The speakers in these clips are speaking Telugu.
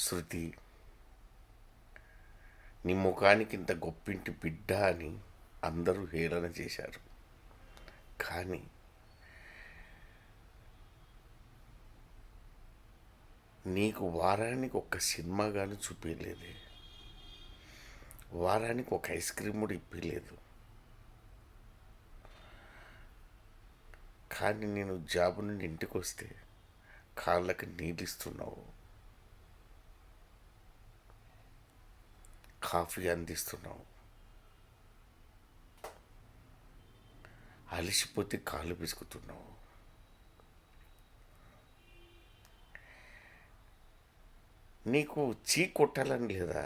శృతి, నీ ముఖానికి ఇంత గొప్పింటి బిడ్డ అని అందరూ హేళన చేశారు. కానీ నీకు వారానికి ఒక్క సినిమా కానీ చూపించలేదే, వారానికి ఒక ఐస్ క్రీమ్ కూడా ఇప్పలేదు. కానీ నేను జాబ్ నుండి ఇంటికి వస్తే కాళ్ళకి నీళ్ళు ఇస్తున్నావు, కాఫీ అందిస్తున్నావు, అలసిపోతే కాళ్ళు పిసుకుతున్నావు. నీకు చీ కొట్టాలని లేదా?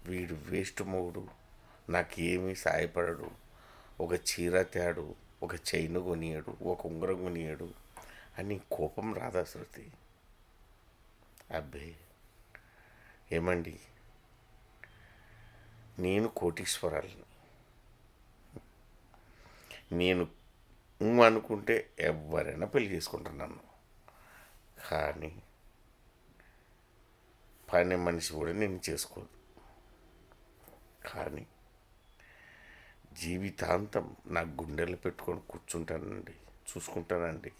వీడు వేస్ట్ మొగుడు, నాకేమీ సాయపడడు, ఒక చీర తేడు, ఒక చైన్ కొనియాడు, ఒక ఉంగరం కొనియాడు అని కోపం రాదా శృతి? అబ్బే ఏమండి, నేను కోటీశ్వరాలని, నేను అనుకుంటే ఎవరైనా పెళ్లి చేసుకుంటున్నాను. కానీ పని మనిషి కూడా నేను చేసుకోదు. కానీ జీవితాంతం నా గుండెలు పెట్టుకొని కూర్చుంటానండి, చూసుకుంటానండి.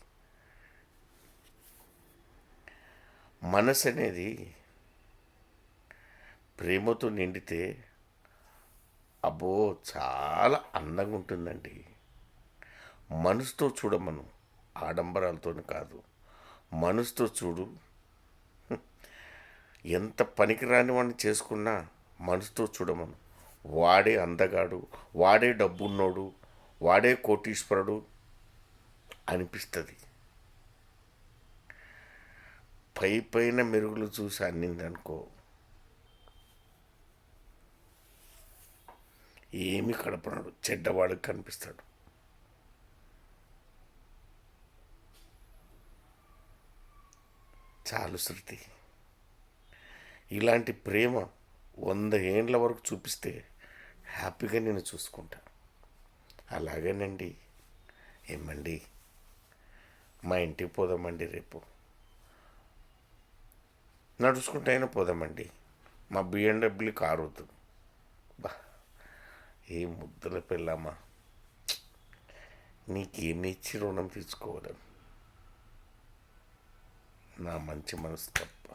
మనసు అనేది ప్రేమతో నిండితే అబ్బో చాలా అందంగా ఉంటుందండి. మనసుతో చూడమను, ఆడంబరాలతో కాదు, మనసుతో చూడు. ఎంత పనికిరాని వాడిని చేసుకున్నా మనసుతో చూడమను, వాడే అందగాడు, వాడే డబ్బున్నోడు, వాడే కోటీశ్వరుడు అనిపిస్తుంది. పైన మెరుగులు చూసి అన్నిందనుకో, ఏమి కడపనాడు, చెడ్డవాడికి కనిపిస్తాడు. చాలు శృతి, ఇలాంటి ప్రేమ 100 ఏండ్ల వరకు చూపిస్తే హ్యాపీగా నేను చూసుకుంటా. అలాగేనండి. ఏమండి, మా ఇంటికి పోదామండి, రేపు నడుచుకుంటూ అయినా పోదామండి. మా బిఎండబ్ల్యూ కారు వద్దు. బా, ఏ ముద్దుల పిల్లమ్మా, నీకేమి ఇచ్చి రుణం తీసుకోవడం, నా మంచి మనసు తప్ప.